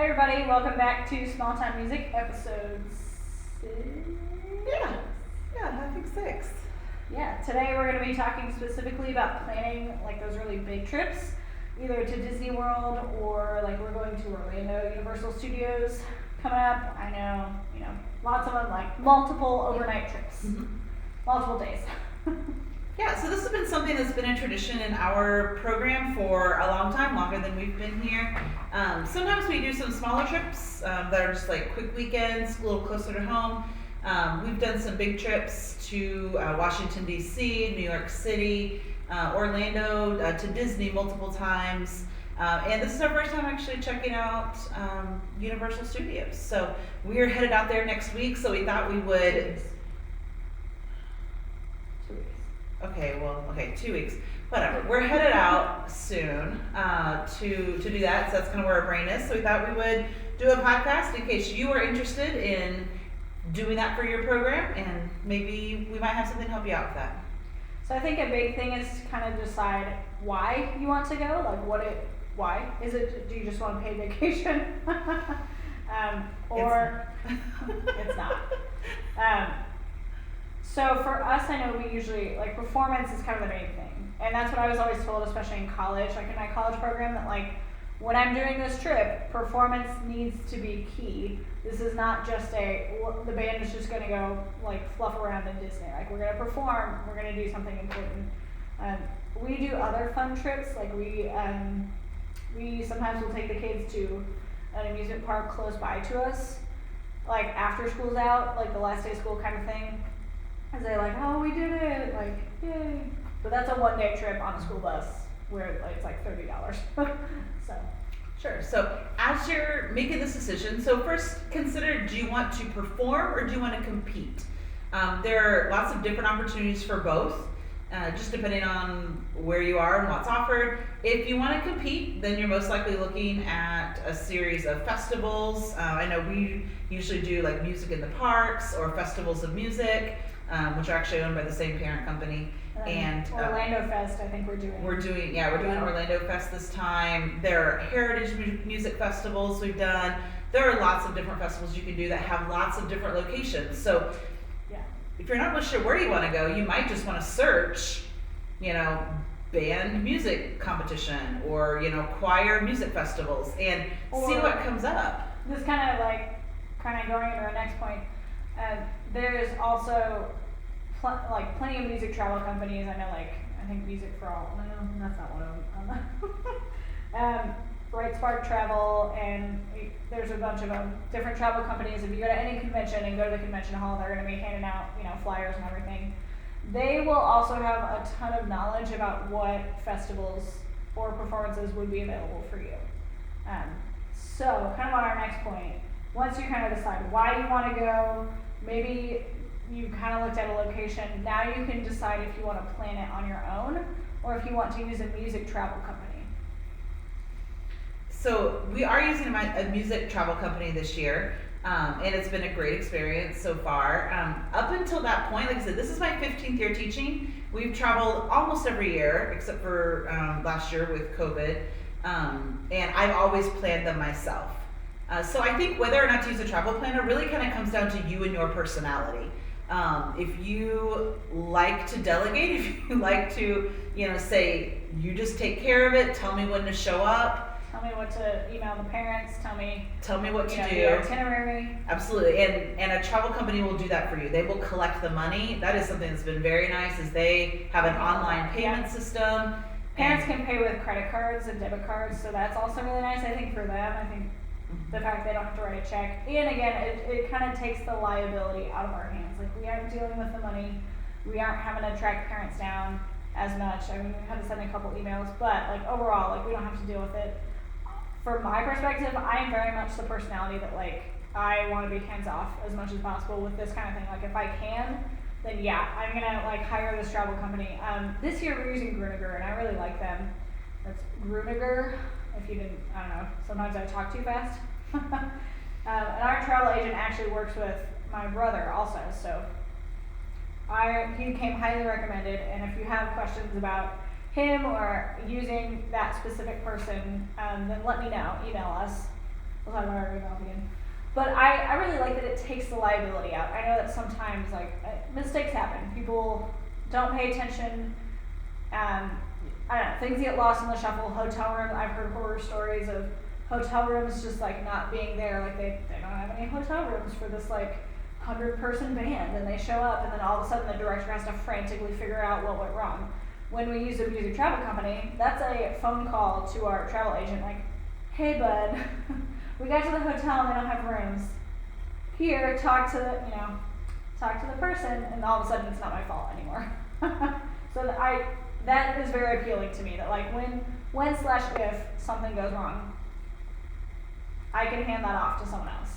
Everybody, welcome back to Small Time Music episode 6. Yeah, I think 6. Yeah, today we're going to be talking specifically about planning like those really big trips, either to Disney World or like we're going to Orlando Universal Studios coming up. I know, lots of them like multiple overnight trips, multiple days. Yeah, so this has been something that's been a tradition in our program for a long time, longer than we've been here. Sometimes we do some smaller trips that are just like quick weekends, a little closer to home. We've done some big trips to Washington, D.C., New York City, Orlando, to Disney multiple times. And this is our first time actually checking out Universal Studios. So we are headed out there next week, so we thought we would... 2 weeks. Whatever. We're headed out soon to do that, so that's kind of where our brain is. So we thought we would do a podcast in case you are interested in doing that for your program, and maybe we might have something to help you out with that. So I think a big thing is to kind of decide why you want to go, like why? Is it, do you just want to pay vacation? Or it's not. So for us, I know we usually, like, performance is kind of the main thing. And that's what I was always told, especially in college, like in my college program, that like, when I'm doing this trip, performance needs to be key. This is not just the band is just gonna go like fluff around in Disney. Like, we're gonna perform, we're gonna do something important. We do other fun trips, like we sometimes will take the kids to an amusement park close by to us, like after school's out, like the last day of school kind of thing. And they're like, oh, we did it, like, yay. But that's a one-day trip on a school bus where like, it's like $30. So. Sure. So as you're making this decision, so first consider, do you want to perform or do you want to compete? There are lots of different opportunities for both, just depending on where you are and what's offered. If you want to compete, then you're most likely looking at a series of festivals. I know we usually do like Music in the Parks or festivals of music, which are actually owned by the same parent company. And Orlando Fest, I think we're doing Orlando Fest this time. There are heritage music festivals we've done. There are lots of different festivals you can do that have lots of different locations. So if you're not really sure where you want to go, you might just want to search, band music competition or, choir music festivals and see what comes up. This kind of going into our next point. There is also plenty of music travel companies. I know, I think Music for All. No, that's not one of them. Bright Spark Travel, and there's a bunch of them. Different travel companies. If you go to any convention and go to the convention hall, they're going to be handing out, flyers and everything. They will also have a ton of knowledge about what festivals or performances would be available for you. So, kind of on our next point, once you kind of decide why you want to go, maybe you kind of looked at a location, now you can decide if you want to plan it on your own or if you want to use a music travel company. So we are using a music travel company this year, and it's been a great experience so far. Up until that point, like I said, this is my 15th year teaching. We've traveled almost every year except for last year with COVID, and I've always planned them myself. So I think whether or not to use a travel planner really kind of comes down to you and your personality. If you like to delegate, if you like to, say, you just take care of it, tell me when to show up. Tell me what to email the parents, tell me what to do. The itinerary. Absolutely, and a travel company will do that for you. They will collect the money. That is something that's been very nice, is they have an online payment system. Parents can pay with credit cards and debit cards, so that's also really nice, I think, for them. I think the fact they don't have to write a check. And again, it kind of takes the liability out of our hands. Like, we aren't dealing with the money. We aren't having to track parents down as much. I mean, we had to send a couple emails, but overall, we don't have to deal with it. From my perspective, I am very much the personality that I want to be hands off as much as possible with this kind of thing. If I can, then I'm gonna hire this travel company. This year we're using Gruninger, and I really like them. That's Gruninger. If you didn't, I don't know, sometimes I talk too fast. And our travel agent actually works with my brother also, so he came highly recommended. And if you have questions about him or using that specific person, then let me know. Email us. we'll talk about our email again. But I really like that it takes the liability out. I know that sometimes mistakes happen. People don't pay attention. I don't know, things get lost in the shuffle. Hotel room, I've heard horror stories of hotel rooms just like not being there. Like they don't have any hotel rooms for this like 100-person band, and they show up, and then all of a sudden the director has to frantically figure out what went wrong. When we use a music travel company, that's a phone call to our travel agent, like, hey bud, we got to the hotel and they don't have rooms. Here, talk to the person, and all of a sudden it's not my fault anymore. So that is very appealing to me, that like when/if something goes wrong, I can hand that off to someone else.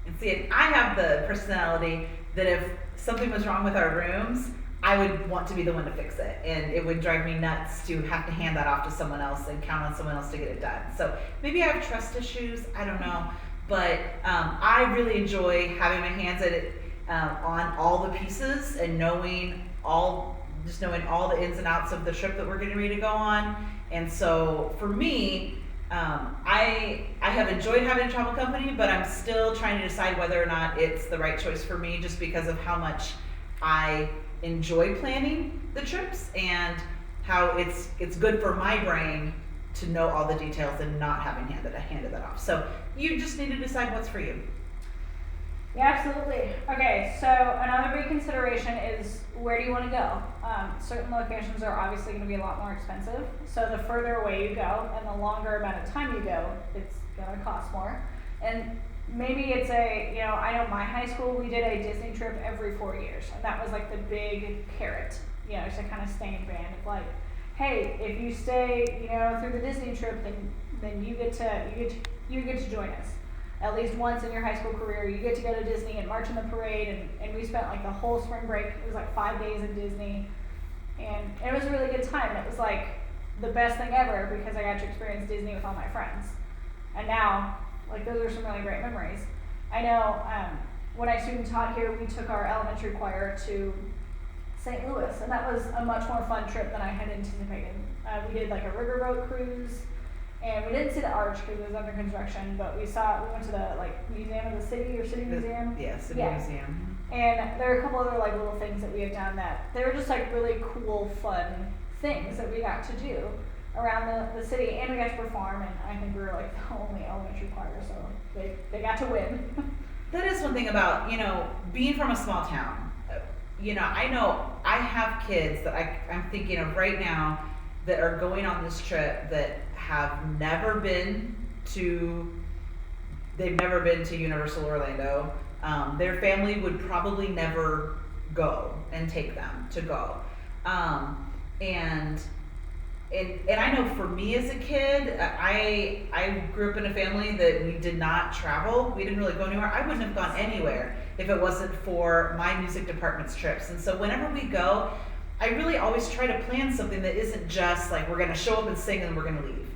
And see, I have the personality that if something was wrong with our rooms, I would want to be the one to fix it, and it would drive me nuts to have to hand that off to someone else and count on someone else to get it done. So maybe I have trust issues, I don't know, but I really enjoy having my hands at it, on all the pieces, and knowing all the ins and outs of the trip that we're getting ready to go on. And so for me, I have enjoyed having a travel company, but I'm still trying to decide whether or not it's the right choice for me, just because of how much I enjoy planning the trips and how it's good for my brain to know all the details and not having handed that off. So you just need to decide what's for you. Yeah, absolutely. Okay, so another big consideration is, where do you want to go? Certain locations are obviously going to be a lot more expensive. So the further away you go and the longer amount of time you go, it's going to cost more. And maybe it's I know my high school, we did a Disney trip every 4 years. And that was like the big carrot, to kind of stay in band of like, hey, if you stay, through the Disney trip, then you get to join us. At least once in your high school career, you get to go to Disney and march in the parade, and we spent like the whole spring break. It was like 5 days in Disney, and it was a really good time. It was like the best thing ever because I got to experience Disney with all my friends. And now, like, those are some really great memories. I know when I student taught here, we took our elementary choir to St. Louis, and that was a much more fun trip than I had anticipated. We did like a riverboat cruise. And we didn't see the arch because it was under construction, but we went to the museum of the city or city museum. Yeah, city museum. And there are a couple other little things that we had done that they were just really cool, fun things that we got to do around the city, and we got to perform. And I think we were the only elementary choir, so they got to win. That is one thing about being from a small town. I know I have kids that I'm thinking of right now that are going on this trip that have never been to Universal Orlando. Their family would probably never go and take them to go. And I know for me as a kid, I grew up in a family that we did not travel. We didn't really go anywhere. I wouldn't have gone anywhere if it wasn't for my music department's trips. And so whenever we go, I really always try to plan something that isn't just like we're going to show up and sing and we're going to leave.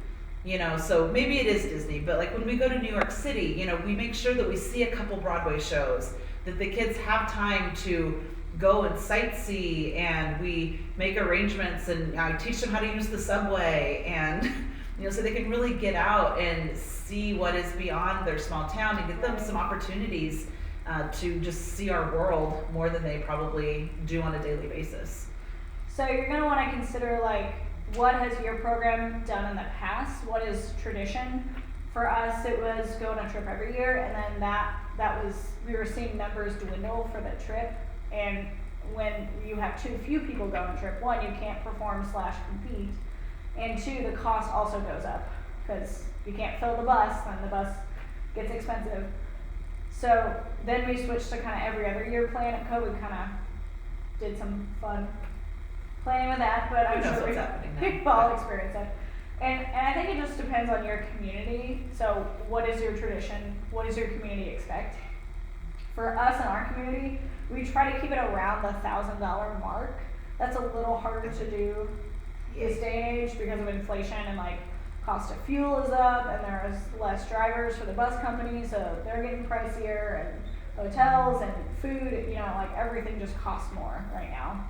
So maybe it is Disney, but when we go to New York City, we make sure that we see a couple Broadway shows, that the kids have time to go and sightsee, and we make arrangements, and I teach them how to use the subway, and so they can really get out and see what is beyond their small town, and get them some opportunities to just see our world more than they probably do on a daily basis. So you're going to want to consider what has your program done in the past? What is tradition? For us, it was go on a trip every year, and then that was, we were seeing numbers dwindle for the trip. And when you have too few people go on a trip, one, you can't perform/compete, and two, the cost also goes up because you can't fill the bus, and the bus gets expensive. So then we switched to kind of every other year plan, and COVID kind of did some fun planning with that, but I'm sure we've all experienced it. And I think it just depends on your community. So what is your tradition? What does your community expect? For us in our community, we try to keep it around the $1,000 mark. That's a little harder to do this day and age because of inflation, and cost of fuel is up, and there is less drivers for the bus companies, so they're getting pricier, and hotels and food, everything just costs more right now.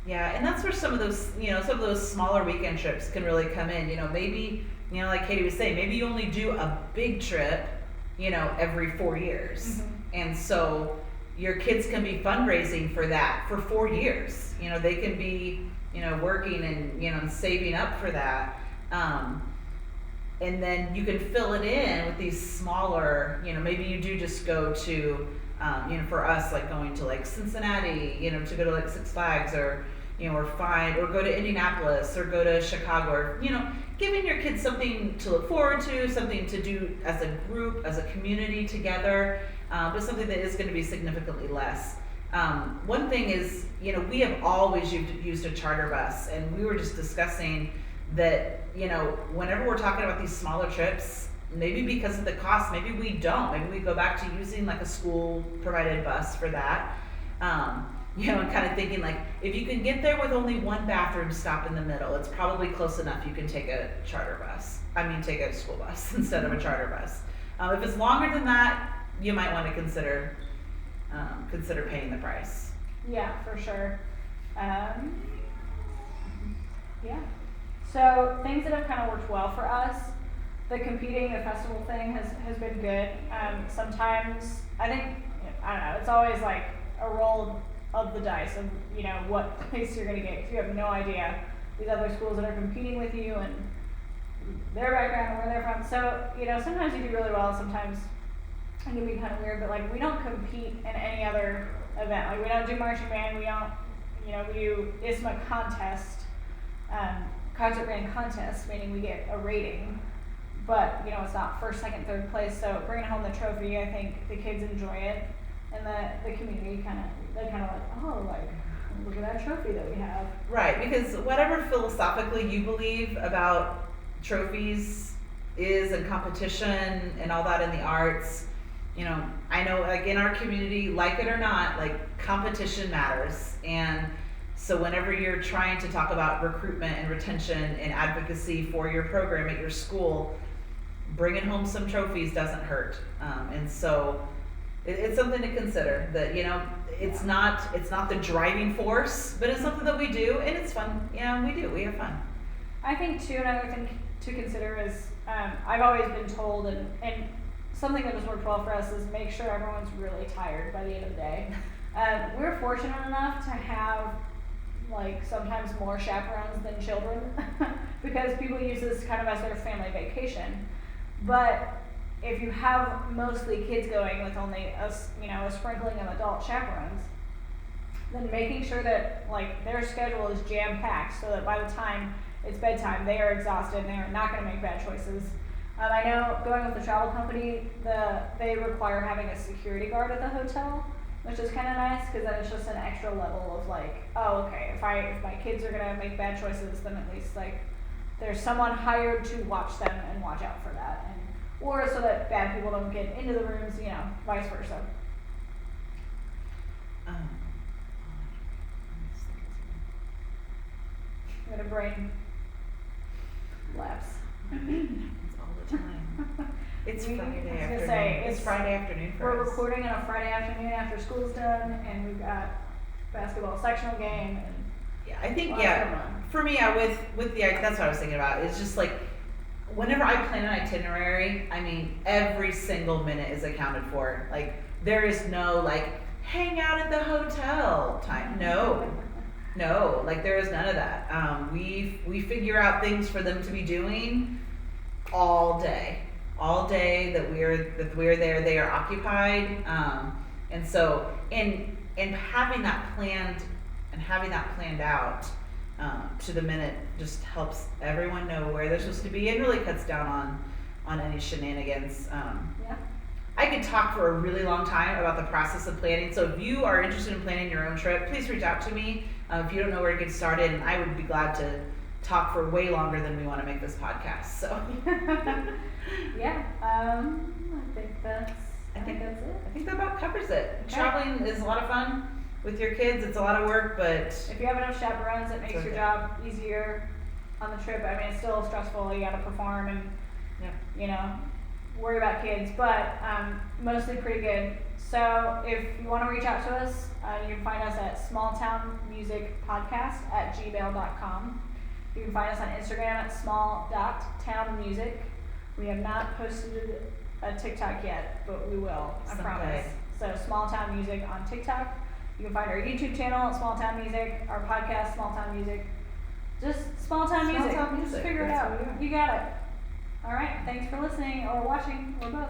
Yeah, and that's where some of those, some of those smaller weekend trips can really come in. Maybe, like Katie was saying, maybe you only do a big trip, every 4 years. Mhm. And so your kids can be fundraising for that for 4 years. They can be, working and, and saving up for that. And then you can fill it in with these smaller, maybe you do just go to, for us, like going to like Cincinnati, to go to like Six Flags or, or go to Indianapolis or go to Chicago or, giving your kids something to look forward to, something to do as a group, as a community together, but something that is going to be significantly less. One thing is, we have always used a charter bus, and we were just discussing that, whenever we're talking about these smaller trips, maybe because of the cost, maybe we don't. Maybe we go back to using like a school provided bus for that. And kind of thinking like, if you can get there with only one bathroom stop in the middle, it's probably close enough you can take a take a school bus instead of a charter bus. If it's longer than that, you might want to consider paying the price. Yeah, for sure. Yeah. So things that have kind of worked well for us, the festival thing has been good. Sometimes I think, I don't know, it's always like a roll of the dice of, what place you're going to get, because you have no idea these other schools that are competing with you and their background and where they're from. So, sometimes you do really well, sometimes it can be kind of weird, but like we don't compete in any other event. Like we don't do marching band, we don't, we do ISMA contest, concert band contest, meaning we get a rating, but it's not first, second, third place. So bringing home the trophy, I think the kids enjoy it, and the community they're kind of like, oh, like look at that trophy that we have. Right, because whatever philosophically you believe about trophies is and competition and all that in the arts, I know like in our community, like it or not, like competition matters. And so whenever you're trying to talk about recruitment and retention and advocacy for your program at your school, bringing home some trophies doesn't hurt. And so it's something to consider that, it's not the driving force, but it's something that we do and it's fun. We have fun. I think too, another thing to consider is, I've always been told, and something that has worked well for us is make sure everyone's really tired by the end of the day. We're fortunate enough to have like sometimes more chaperones than children because people use this kind of as their family vacation. But if you have mostly kids going with only a sprinkling of adult chaperones, then making sure that like their schedule is jam-packed so that by the time it's bedtime, they are exhausted and they are not going to make bad choices. I know going with the travel company, they require having a security guard at the hotel, which is kind of nice because then it's just an extra level of like, oh, okay, if my kids are gonna make bad choices, then at least like there's someone hired to watch them and watch out for that, or so that bad people don't get into the rooms, vice versa. I'm gonna brain lapse. It's all the time. It's Friday afternoon. It's Friday afternoon for us. We're recording on a Friday afternoon after school's done, and we've got basketball sectional game. And yeah, I think for me, with the that's what I was thinking about. It's just like whenever I plan an itinerary, I mean every single minute is accounted for. Like there is no like hang out at the hotel time. No, like there is none of that. We figure out things for them to be doing all day that we're there, they are occupied. And so in having that planned out to the minute just helps everyone know where they're supposed to be and really cuts down on any shenanigans. Yeah. I could talk for a really long time about the process of planning. So if you are interested in planning your own trip, please reach out to me. If you don't know where to get started, and I would be glad to talk for way longer than we want to make this podcast. So yeah, I think that's it. I think that about covers it. Okay. Traveling is a lot of fun with your kids. It's a lot of work, but if you have enough chaperones, it makes your job easier on the trip. I mean, it's still stressful. You got to perform and worry about kids, but mostly pretty good. So if you want to reach out to us, you can find us at smalltownmusicpodcast@gmail.com. You can find us on Instagram at small.townmusic. We have not posted a TikTok yet, but we will, I Someday. promise. So Small Town Music on TikTok. You can find our YouTube channel at Small Town Music, our podcast, Small Town Music. Just Small Town Music. Town Just Music, figure it that's out. what we are. You got it. All right. Thanks for listening or watching or both.